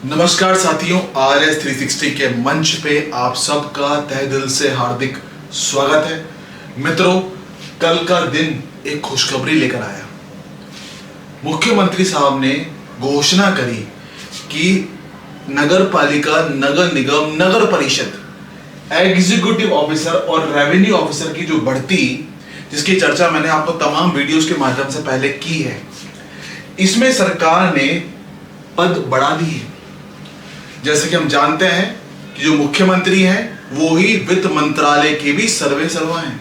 नमस्कार साथियों, RS 360 के मंच पे आप सबका तहे दिल से हार्दिक स्वागत है। मित्रों, कल का दिन एक खुशखबरी लेकर आया। मुख्यमंत्री साहब ने घोषणा करी कि नगर पालिका, नगर निगम, नगर परिषद, एग्जीक्यूटिव ऑफिसर और रेवेन्यू ऑफिसर की जो बढ़ती, जिसकी चर्चा मैंने आपको तमाम वीडियोस के माध्यम से पहले की है, इसमें सरकार ने पद बढ़ा दिए। जैसे कि हम जानते हैं कि जो मुख्यमंत्री हैं वो ही वित्त मंत्रालय के भी सर्वे सर्वा हैं,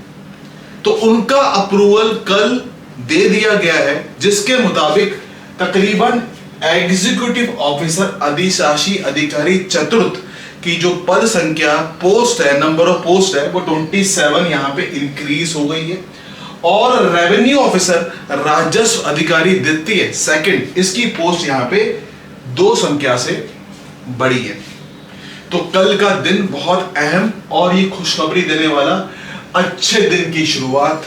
तो उनका अप्रूवल कल दे दिया गया है, जिसके मुताबिक तकरीबन एग्जीक्यूटिव ऑफिसर, अधिशासी अधिकारी चतुर्थ की जो पद संख्या, पोस्ट है, नंबर ऑफ पोस्ट है, वो 27 यहां पे इंक्रीज हो गई है। और रेवेन्यू ऑफिसर, राजस्व अधिकारी द्वितीय, सेकंड, इसकी पोस्ट यहां पे 2 संख्या से बड़ी है। तो कल का दिन बहुत अहम और ये खुशखबरी देने वाला अच्छे दिन की शुरुआत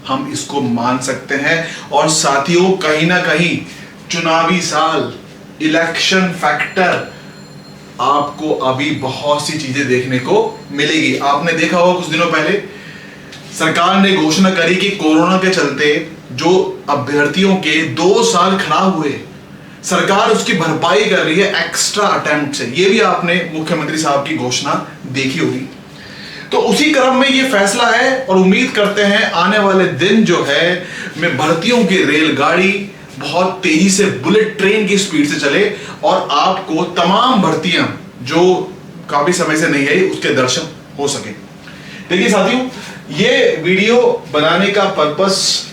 हम इसको मान सकते हैं। और साथियों, कहीं ना कहीं चुनावी साल, इलेक्शन फैक्टर, आपको अभी बहुत सी चीजें देखने को मिलेगी। आपने देखा होगा कुछ दिनों पहले सरकार ने घोषणा करी कि कोरोना के चलते जो अभ्यर्थियों के 2 साल खराब हुए, सरकार उसकी भरपाई कर रही है एक्स्ट्रा अटेम्प्ट से। ये भी आपने मुख्यमंत्री साहब की घोषणा देखी होगी। तो उसी क्रम में ये फैसला है और उम्मीद करते हैं आने वाले दिन जो है में भर्तियों की रेलगाड़ी बहुत तेजी से बुलेट ट्रेन की स्पीड से चले और आपको तमाम भर्तियां जो काफी समय से नहीं आई उसके दर्शन हो सके। देखिए साथियों, ये वीडियो बनाने का पर्पस,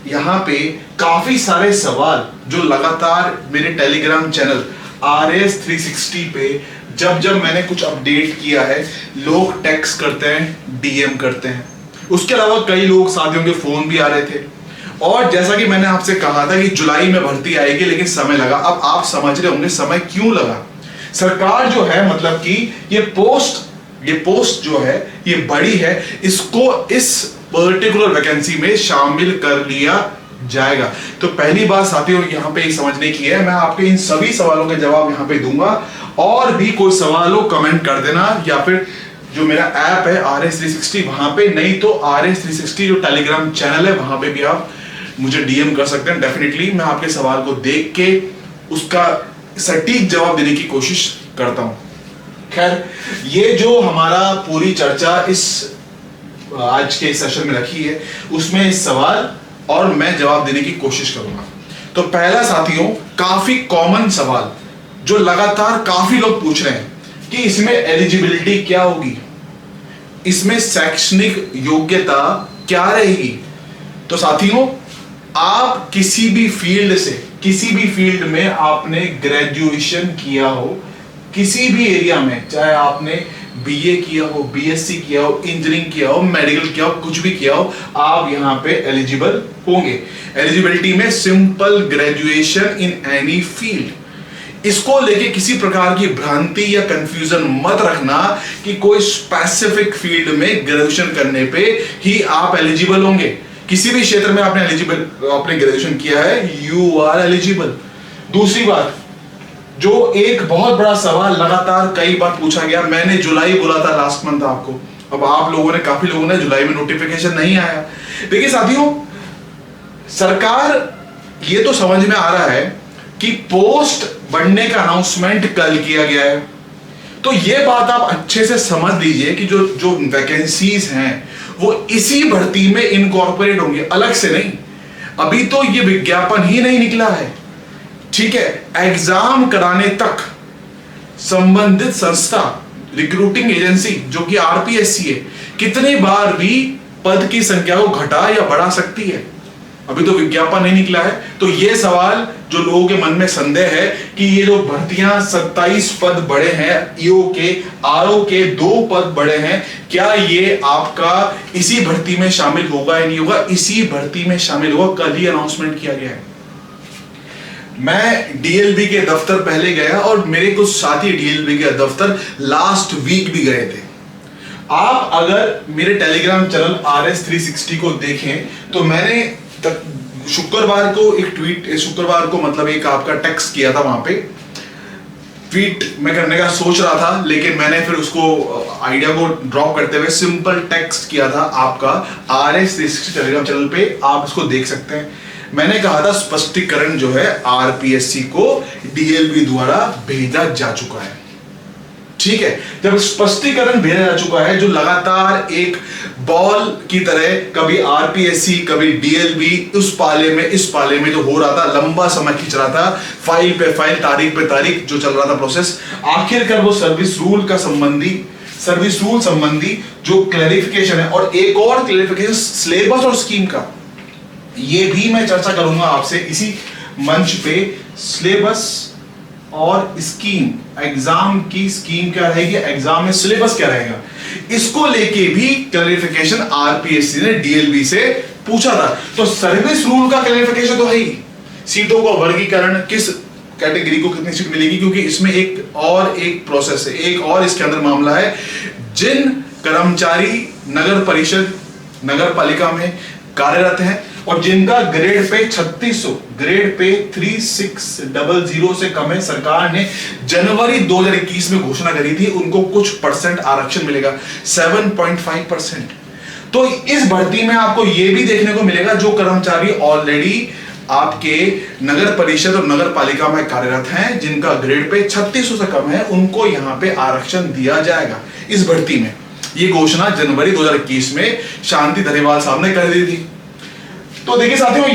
यहां पे काफी सारे सवाल जो लगातार मेरे टेलीग्राम चैनल RS 360 पे जब मैंने कुछ अपडेट किया है, लोग टेक्स्ट करते हैं, DM करते हैं। उसके अलावा कई लोग, साथियों के फोन भी आ रहे थे। और जैसा कि मैंने आपसे कहा था कि जुलाई में भर्ती आएगी, लेकिन समय लगा। अब आप समझ रहे होंगे समय क्यों लगा। सरकार जो है, मतलब कि ये पोस्ट जो है ये बड़ी है, इसको इस पर्टिकुलर वैकेंसी में शामिल कर लिया जाएगा। तो पहली बात साथियों यहां पे समझने की है, मैं आपके इन सभी सवालों के जवाब यहां पे दूंगा। और भी कोई सवाल हो कमेंट कर देना, या फिर जो मेरा ऐप है RS 360 वहां पे, नहीं तो RS 360 जो टेलीग्राम चैनल है वहां पे भी आप मुझे DM कर सकते हैं। डेफिनेटली मैं आपके सवाल को देख के उसका सटीक जवाब देने की कोशिश करता हूं। खैर, ये जो हमारा पूरी चर्चा इस आज के सेशन में रखी है, उसमें इस सवाल और मैं जवाब देने की कोशिश करूंगा। तो पहला साथियों, काफी कॉमन सवाल जो लगातार काफी लोग पूछ रहे हैं कि इसमें एलिजिबिलिटी क्या होगी, इसमें शैक्षणिक योग्यता क्या रहेगी। तो साथियों, आप किसी भी फील्ड में आपने ग्रेजुएशन किया हो, किसी भी एरिया में, चाहे आपने BA किया हो, BSc किया हो, इंजीनियरिंग किया हो, मेडिकल किया हो, कुछ भी किया हो, आप यहां पे एलिजिबल होंगे। एलिजिबिलिटी में simple graduation in any field. इसको लेके किसी प्रकार की भ्रांति या कंफ्यूजन मत रखना कि कोई स्पेसिफिक फील्ड में ग्रेजुएशन करने पे ही आप एलिजिबल होंगे। किसी भी क्षेत्र में आपने ग्रेजुएशन किया है, यू आर एलिजिबल। दूसरी बात, जो एक बहुत बड़ा सवाल लगातार कई बार पूछा गया, मैंने जुलाई बोला था लास्ट मंथ आपको, अब आप लोगों ने, काफी लोगों ने, जुलाई में नोटिफिकेशन नहीं आया। देखिए साथियों, सरकार ये तो समझ में आ रहा है कि पोस्ट बढ़ने का अनाउंसमेंट कल किया गया है, तो ये बात आप अच्छे से समझ लीजिए कि जो वैकेंसीज हैं वो इसी भर्ती में इनकॉर्पोरेट होंगी, अलग से नहीं। अभी तो ये विज्ञापन ही नहीं निकला है, ठीक है। एग्जाम कराने तक संबंधित संस्था, रिक्रूटिंग एजेंसी जो कि RPSC है, कितनी बार भी पद की संख्या को घटा या बढ़ा सकती है, अभी तो विज्ञापन नहीं निकला है। तो ये सवाल जो लोगों के मन में संदेह है कि ये जो भर्तियां 27 पद बढ़े हैं, EO के, RO के 2 पद बढ़े हैं, क्या ये आपका इसी भर्ती में शामिल होगा या नहीं होगा? इसी भर्ती में शामिल होगा, कल ही अनाउंसमेंट किया गया है। मैं DLB के दफ्तर पहले गया और मेरे कुछ साथी DLB के दफ्तर लास्ट वीक भी गए थे। आप अगर मेरे टेलीग्राम चैनल RS 360 को देखें तो मैंने शुक्रवार को मतलब एक आपका टेक्स्ट किया था वहां पे ट्वीट मैं करने का सोच रहा था, लेकिन मैंने फिर उसको आइडिया को ड्रॉप करते हुए सिंपल टेक्स्ट किया था आपका RS360 टेलीग्राम चैनल पे, आप इसको देख सकते हैं। मैंने कहा था स्पष्टीकरण जो है RPSC को DLB द्वारा भेजा जा चुका है। ठीक है, जब स्पष्टीकरण भेजा जा चुका है, जो लगातार एक बॉल की तरह कभी RPSC कभी DLB उस पाले में इस पाले में जो हो रहा था, लंबा समय खींच रहा था, फाइल पे फाइल तारीख पे तारीख जो चल रहा था प्रोसेस, आखिरकार वो सर्विस रूल संबंधी जो क्लैरिफिकेशन है, और एक और क्लैरिफिकेशन सिलेबस और स्कीम का, ये भी मैं चर्चा करूंगा आपसे इसी मंच पे। सिलेबस और स्कीम, एग्जाम की स्कीम क्या रहेगी, एग्जाम में सिलेबस क्या रहेगा, इसको लेके भी क्लैरिफिकेशन RPSC ने DLB से पूछा था। तो सर्विस रूल का क्लैरिफिकेशन तो है ही, सीटों का वर्गीकरण, किस कैटेगरी को कितनी सीट मिलेगी, क्योंकि इसमें एक प्रोसेस है, एक और इसके अंदर मामला है। जिन कर्मचारी नगर परिषद नगर पालिका में कार्यरत हैं और जिनका ग्रेड पे 3600, ग्रेड पे 3600 से कम है, सरकार ने जनवरी 2021 में घोषणा करी थी, उनको कुछ परसेंट आरक्षण मिलेगा, 7.5%। तो इस भर्ती में आपको यह भी देखने को मिलेगा, जो कर्मचारी ऑलरेडी आपके नगर परिषद और नगर पालिका में कार्यरत हैं, जिनका ग्रेड पे 3600 से कम है, उनको यहां पे आरक्षण दिया जाएगा इस भर्ती में। ये घोषणा जनवरी 2021 में शांति धरीवाल साहब ने कर दी थी। तो देखिए साथियों,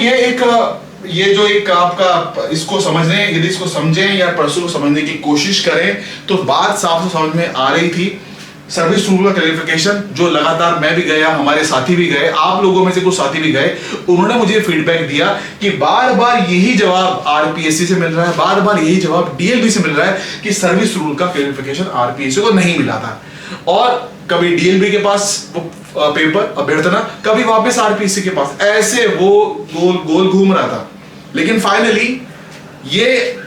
ये जो एक आपका इसको समझने, यदि इसको समझें या प्रश्न को समझने की कोशिश करें तो बात साफ समझ में आ रही थी। सर्विस रूल का क्लैरिफिकेशन जो लगातार मैं भी गया, हमारे साथी भी गए, आप लोगों में से कुछ साथी भी गए, उन्होंने मुझे फीडबैक दिया कि बार बार यही जवाब RPSC से मिल रहा है, बार बार यही जवाब DLB से मिल रहा है कि सर्विस रूल का क्लैरिफिकेशन RPSC को नहीं मिला था, और कभी DLB के पास वो पेपर अभ्यर्थना, कभी वापस RPSC के पास, ऐसे वो गोल घूम रहा था। लेकिन फाइनली ये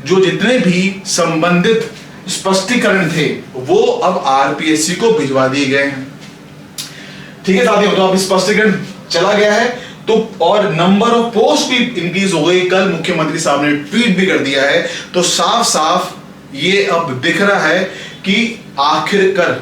जो जितने भी संबंधित स्पष्टीकरण थे वो अब RPSC को भिजवा दिए गए हैं। ठीक है साथियों, तो अब स्पष्टीकरण चला गया है, तो और नंबर ऑफ पोस्ट भी इंक्रीज हो गई। कल मुख्यमंत्री साहब ने ट्वीट भी कर दिया है, तो साफ साफ ये अब दिख रहा है कि आखिरकार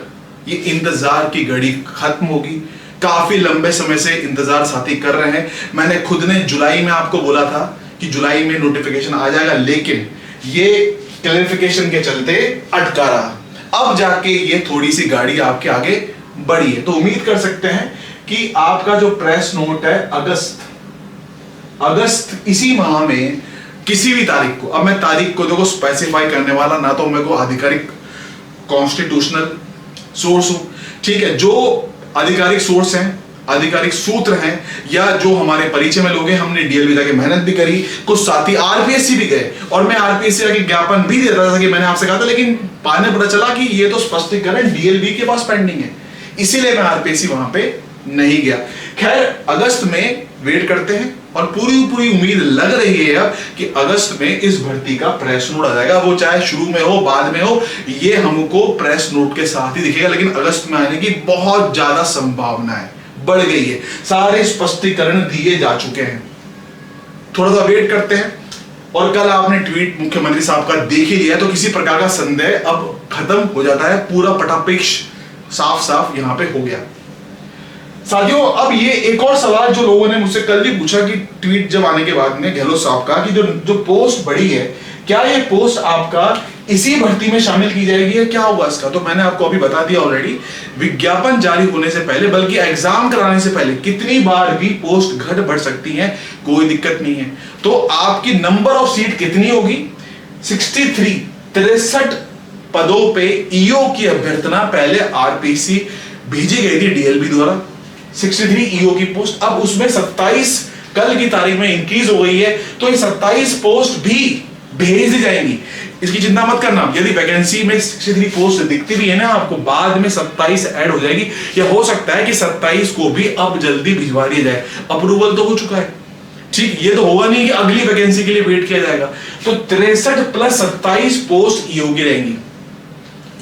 ये इंतजार की घड़ी खत्म होगी। काफी लंबे समय से इंतजार साथी कर रहे हैं। मैंने खुद ने जुलाई में आपको बोला था कि जुलाई में नोटिफिकेशन आ जाएगा, लेकिन ये क्लैरिफिकेशन के चलते अटका रहा। अब जाके ये थोड़ी सी गाड़ी आपके आगे बढ़ी है, तो उम्मीद कर सकते हैं कि आपका जो प्रेस नोट है अगस्त इसी माह में किसी भी तारीख को, अब मैं तारीख को देखो स्पेसिफाई करने वाला ना, तो मेरे को आधिकारिक कॉन्स्टिट्यूशनल सोर्स हो, ठीक है, जो आधिकारिक सोर्स हैं, आधिकारिक सूत्र हैं, या जो हमारे परिचय में लोग हैं, हमने DLB जाके मेहनत भी करी, कुछ साथी RPSC भी गए, और मैं RPSC जाके ज्ञापन भी देता था कि मैंने आपसे कहा था, लेकिन बाद में पता चला कि ये तो स्पष्टीकरण DLB के पास पेंडिंग है, इसीलिए मैं RPSC वहां पे नहीं गया। खैर, अगस्त में वेट करते हैं, और पूरी उम्मीद लग रही है अब कि अगस्त में इस भर्ती का प्रेस नोट आ जाएगा। वो चाहे शुरू में हो बाद में हो, ये हमको प्रेस नोट के साथ ही दिखेगा, लेकिन अगस्त में आने की बहुत ज्यादा संभावना है, बढ़ गई है। सारे स्पष्टीकरण दिए जा चुके हैं, थोड़ा सा वेट करते हैं। और कल आपने ट्वीट मुख्यमंत्री साहब का देख ही लिया, तो किसी प्रकार का संदेह अब खत्म हो जाता है, पूरा पटापेक्ष साफ साफ यहां पे हो गया। साथियों, अब ये एक और सवाल जो लोगों ने मुझसे कल भी पूछा कि ट्वीट जब आने के बाद में गहलोत साहब का, कि जो पोस्ट बढ़ी है, क्या ये पोस्ट आपका इसी भर्ती में शामिल की जाएगी या क्या होगा इसका? तो मैंने आपको अभी बता दिया ऑलरेडी, विज्ञापन जारी होने से पहले, बल्कि एग्जाम कराने से पहले कितनी बार भी पोस्ट घट बढ़ सकती है, कोई दिक्कत नहीं है। तो आपकी नंबर ऑफ सीट कितनी होगी? 63 पदों पे ईओ की अभ्यर्थना पहले RPSC भेजी गई थी DLB द्वारा, 63 ईओ की पोस्ट, अब उसमें 27 कल की तारीख में इंक्रीज हो गई है, तो ये 27 पोस्ट भी भेज दी जाएंगी। इसकी चिंता मत करना, यदि वैकेंसी में 63 पोस्ट दिखती भी है ना आपको, बाद में 27 ऐड हो जाएगी, या हो सकता है कि 27 को भी अब जल्दी भिजवा दिया जाए। अप्रूवल तो हो चुका है, ठीक, ये तो होगा नहीं कि अगली वैकेंसी के लिए वेट किया जाएगा। तो 63 प्लस 27 पोस्ट ईओ की रहेंगी।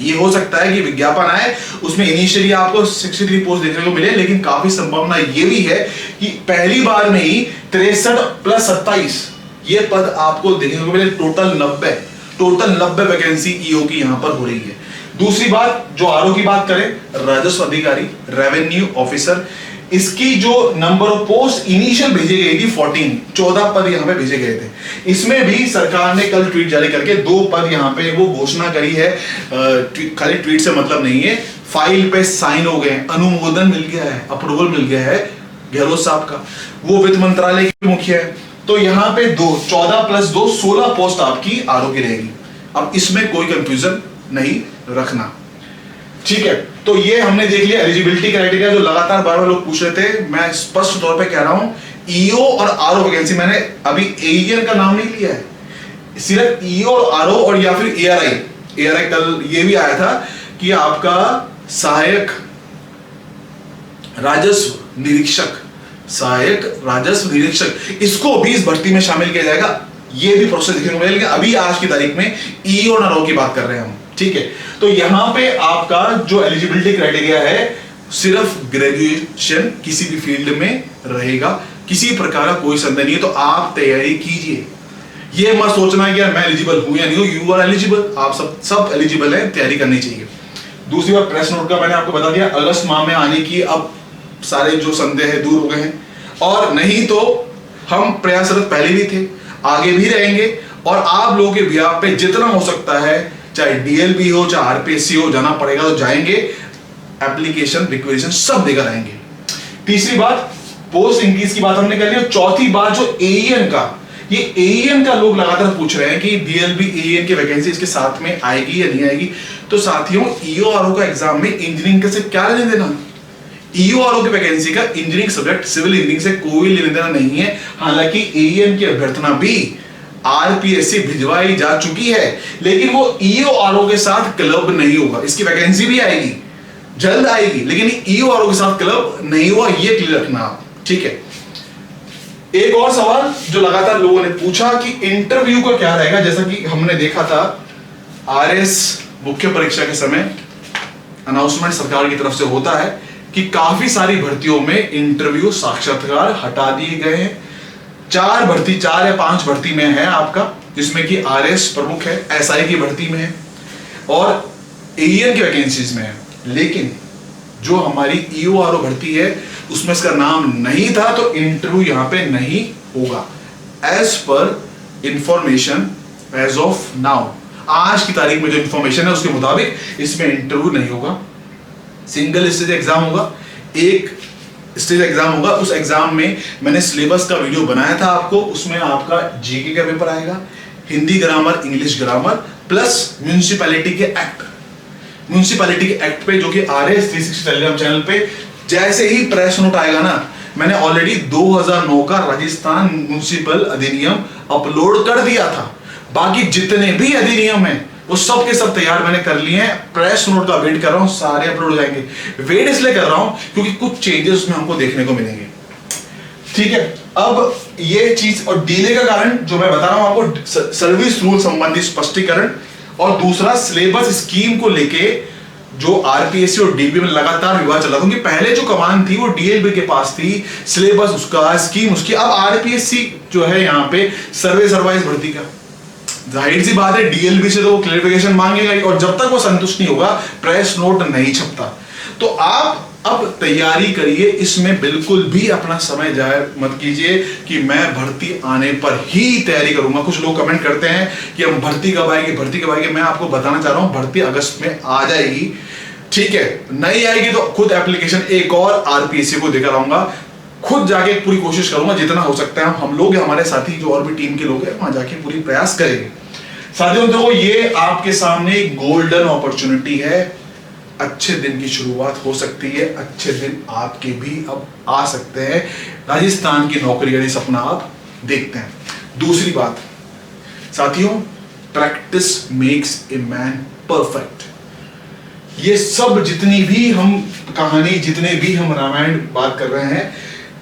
ये हो सकता है कि विज्ञापन आए, उसमें इनिशियली आपको 63 पोस्ट देखने को मिले, लेकिन काफी संभावना ये भी है कि पहली बार में ही 63 प्लस 27 ये पद आपको देखने को मिले, टोटल टोटल 90 वैकेंसी ईओ की यहां पर हो रही है। दूसरी बात, जो आरओ की बात करें, राजस्व अधिकारी, रेवेन्यू ऑफिसर, इसकी जो नंबर ऑफ पोस्ट इनिशियल भेजी गई थी 14 पद यहां पे भेजे गए थे। इसमें भी सरकार ने कल ट्वीट जारी करके 2 पद यहां पे वो घोषणा करी है। खाली ट्वीट से मतलब नहीं है, फाइल पे साइन हो गए, अनुमोदन मिल गया है, अप्रूवल मिल गया है गहलोत साहब का, वो वित्त मंत्रालय के मुखिया है। तो यहां पे 14 + 2 16 पोस्ट आपकी आरओ की रहेगी। अब इसमें कोई कंफ्यूजन नहीं रखना, ठीक है। तो ये हमने देख लिया एलिजिबिलिटी क्राइटेरिया, जो लगातार बार बार लोग पूछ रहे थे। मैं स्पष्ट तौर पे कह रहा हूं, ईओ और आरओ वैकेंसी, मैंने अभी एईएन का नाम नहीं लिया है, सिर्फ ईओ और आरओ, और या फिर एआरआई कल ये भी आया था कि आपका सहायक राजस्व निरीक्षक, इसको भी इस भर्ती में शामिल किया जाएगा। ये भी प्रोसेस देखने को मिलेगा, लेकिन अभी आज की तारीख में ईओ और आरओ की बात कर रहे हैं हम, ठीक है। तो यहां पे आपका जो एलिजिबिलिटी क्राइटेरिया है, सिर्फ ग्रेजुएशन किसी भी फील्ड में रहेगा, किसी प्रकार का कोई संदेह नहीं है। तो आप तैयारी कीजिए, ये मत सोचना कि यार मैं एलिजिबल हूं या नहीं हूं। यू आर एलिजिबल, आप सब एलिजिबल है, तैयारी करनी चाहिए। दूसरी बात, प्रेस नोट का मैंने आपको बता दिया, अगस्त माह में आने की अब सारे जो संदेह है दूर हो गए हैं, और नहीं तो हम प्रयासरत पहले भी थे, आगे भी रहेंगे, और आप लोगों के बिहार पे जितना हो सकता है, चाहे डीएलबी हो, चाहे आरपीएससी हो, जाना पड़ेगा तो जाएंगे, एप्लीकेशन रिक्वेशन सब देकर आएंगे। तीसरी बात, पोस्ट इंक्रीज की बात हमने कर ली। और चौथी बात, जो एईएन का, ये एईएन का लोग लगातार पूछ रहे हैं कि डीएलबी एईएन की वैकेंसी इसके साथ में आएगी या नहीं आएगी। तो साथियों, ईओ आरओ का एग्जाम में इंजीनियरिंग से क्या लेने देना, ईओ आरओ की वैकेंसी का इंजीनियरिंग सब्जेक्ट सिविल इंजीनियरिंग से कोई लेने देना नहीं है। हालांकि एईएन की अभ्यर्थना भी आरपीएससी भिजवाई जा चुकी है, लेकिन वो ईओ आरओ के साथ क्लब नहीं होगा। इसकी वैकेंसी भी आएगी, जल्द आएगी, लेकिन ईओ आरओ के साथ क्लब नहीं हुआ, ये क्लियर रखना आप, ठीक है। एक और सवाल जो लगातार लोगों ने पूछा कि इंटरव्यू का क्या रहेगा, जैसा कि हमने देखा था आरएस मुख्य परीक्षा के समय अनाउंसमेंट सरकार की तरफ से होता है कि काफी सारी भर्तियों में इंटरव्यू साक्षात्कार हटा दिए गए हैं। 4 या 5 भर्ती में है आपका, जिसमें कि आरएस प्रमुख है, एसआई की भर्ती में है, और एईएन की वैकेंसीज में है। लेकिन जो हमारी ईओ आरओ भर्ती है उसमें इसका नाम नहीं था, तो इंटरव्यू यहां पे नहीं होगा। As per information as of now, आज की तारीख में जो इंफॉर्मेशन है उसके मुताबिक इसमें इंटरव्यू नहीं होगा। सिंगल स्टेज एग्जाम होगा, एक स्टेज एग्जाम होगा। उस एग्जाम में मैंने सिलेबस का वीडियो बनाया था आपको, उसमें आपका जीके का पेपर आएगा, Hindi grammar, English grammar, plus municipality के एक्ट, म्यूनिसिपैलिटी के एक्ट पे, जो कि आरएस 360 टेलीग्राम चैनल पे जैसे ही प्रेस नोट आएगा ना, मैंने ऑलरेडी 2009 का राजस्थान म्युनिसिपल अधिनियम अपलोड कर दिया था। बाकी जितने भी अधिनियम हैं वो सब के सब तैयार मैंने कर लिए हैं। प्रेस नोट का वेट कर रहा हूं, सारे अपलोड हो जाएंगे। वेट इसलिए कर रहा हूं क्योंकि कुछ चेंजेस उसमें हमको देखने को मिलेंगे, ठीक है। अब ये चीज और डिले का कारण जो मैं बता रहा हूं आपको, सर्विस रूल संबंधी स्पष्टीकरण, और दूसरा सिलेबस स्कीम को लेके जो आरपीएससी और डीबी में लगातार विवाद चला था, क्योंकि पहले जो कमान थी वो डीएलबी के पास थी, सिलेबस उसका, स्कीम उसकी। अब आरपीएससी जो है यहाँ पे सर्वाइस भर्ती का, जाहिर सी बात है डीएलबी से तो वो क्लैरिफिकेशन मांगेगा ही, और जब तक वो संतुष्ट नहीं होगा प्रेस नोट नहीं छपता। तो आप अब तैयारी करिए, इसमें बिल्कुल भी अपना समय जाया मत कीजिए कि मैं भर्ती आने पर ही तैयारी करूंगा। कुछ लोग कमेंट करते हैं कि हम भर्ती कब आएगी। मैं आपको बताना चाह रहा हूं, भर्ती अगस्त में आ जाएगी, ठीक है। नहीं आएगी तो खुद एप्लीकेशन एक और आरपीएससी को देकर आऊंगा, खुद जाके पूरी कोशिश करूंगा जितना हो सकता है। हम लोग, हमारे साथी जो और भी टीम के लोग हैं, वहां जाके पूरी प्रयास करेंगे। साथियों, देखो ये आपके सामने गोल्डन अपॉर्चुनिटी है, अच्छे दिन की शुरुआत हो सकती है, अच्छे दिन आपके भी अब आ सकते हैं। राजस्थान की नौकरी का सपना आप देखते हैं। दूसरी बात साथियों, practice makes a man perfect. ये सब जितनी भी हम कहानी, जितने भी हम रामायण बात कर रहे हैं,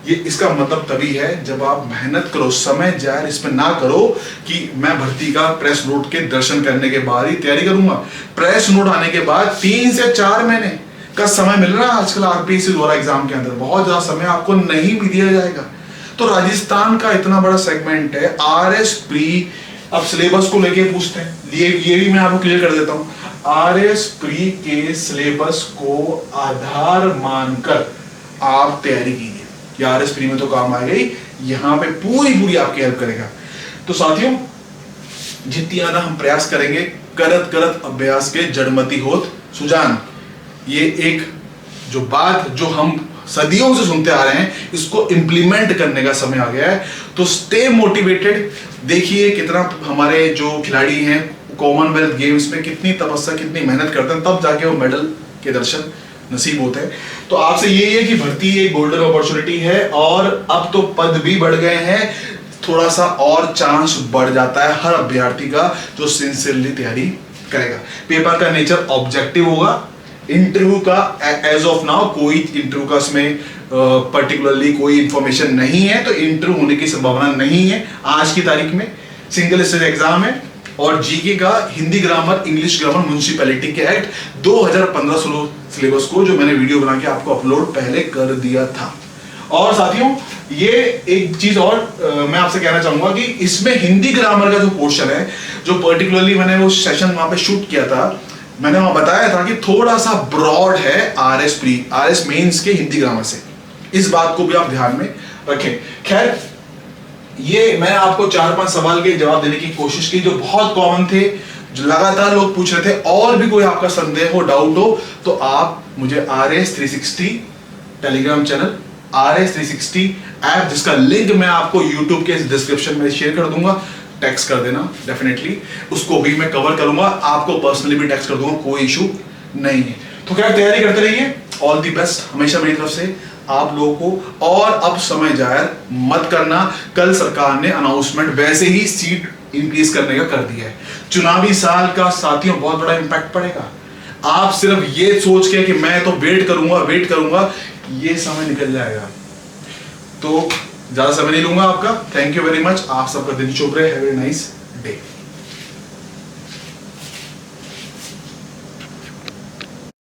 ये इसका मतलब तभी है जब आप मेहनत करो, समय जाए इसमें ना करो कि मैं भर्ती का प्रेस नोट के दर्शन करने के बाद ही तैयारी करूंगा। प्रेस नोट आने के बाद 3 से 4 महीने का समय मिल रहा है आजकल आरपीएससी द्वारा एग्जाम के अंदर, बहुत ज्यादा समय आपको नहीं भी दिया जाएगा। तो राजस्थान का इतना बड़ा सेगमेंट है, आरएस प्री अब सिलेबस को लेके पूछते हैं, ये भी मैं आपको क्लियर कर देता हूं। आरएस प्री के सिलेबस को आधार मानकर आप तैयारी कीजिए, कि आरएस प्री में तो काम आ गई, यहां पे पूरी आपकी हेल्प करेगा। तो साथियों, जितनी ज्यादा हम प्रयास करेंगे, करत करत अभ्यास के जड़मति होत सुजान, ये एक जो बात जो हम सदियों से सुनते आ रहे हैं, इसको इंप्लीमेंट करने का समय आ गया है। तो स्टे मोटिवेटेड। देखिए कितना हमारे जो खिलाड़ी हैं कॉमनवेल्थ गेम्स में कितनी तपस्या, कितनी मेहनत करते हैं, तब जाके वो मेडल के दर्शन नसीब होते हैं। तो आपसे यही है कि भर्ती एक गोल्डन अपॉर्चुनिटी है, और अब तो पद भी बढ़ गए हैं, थोड़ा सा और चांस बढ़ जाता है हर अभ्यर्थी का जो सिंसियरली तैयारी करेगा। पेपर का नेचर ऑब्जेक्टिव होगा। इंटरव्यू का एज ऑफ नाउ कोई इंटरव्यू का इसमें पर्टिकुलरली कोई इंफॉर्मेशन नहीं है, तो इंटरव्यू होने की संभावना नहीं है आज की तारीख में। सिंगल स्टेज एग्जाम है, और जीके का Hindi grammar, English grammar, municipality के एक्ट 2015-16 सिलेबस को जो मैंने वीडियो बना के आपको अपलोड पहले कर दिया था। और साथियों, ये एक चीज और मैं आपसे कहना चाहूंगा कि इसमें हिंदी ग्रामर का जो पोर्शन है, जो पर्टिकुलरली मैंने वो सेशन वहां पे शूट किया था, मैंने वहां बताया था कि थोड़ा सा ब्रॉड है आरएस प्री, आरएस मेंस के हिंदी ग्रामर से। इस बात को भी आप ध्यान में रखें। खैर, ये मैं आपको 4-5 सवाल के जवाब देने की कोशिश की जो बहुत कॉमन थे, जो लगातार लोग पूछ रहे थे। और भी कोई आपका संदेह हो, डाउट हो, तो आप मुझे RS360 Telegram channel, RS360 app, जिसका लिंक मैं आपको यूट्यूब के डिस्क्रिप्शन में शेयर कर दूंगा, टेक्स्ट कर देना डेफिनेटली, उसको भी मैं कवर करूंगा, आपको पर्सनली भी टेक्स्ट कर दूंगा, कोई इशू नहीं है। तो क्या तैयारी करते रहिए, ऑल दी बेस्ट हमेशा मेरी तरफ से आप लोगों को। और अब समय जायर मत करना, कल सरकार ने अनाउंसमेंट वैसे ही सीट इंक्रीज करने का कर दिया है। चुनावी साल का साथियों बहुत बड़ा इंपैक्ट पड़ेगा। आप सिर्फ ये सोच के कि मैं तो वेट करूंगा, ये समय निकल जाएगा। तो ज्यादा समय नहीं लूंगा आपका। Thank you very much. आप सबका दिन शुभ रहे। Have a nice day.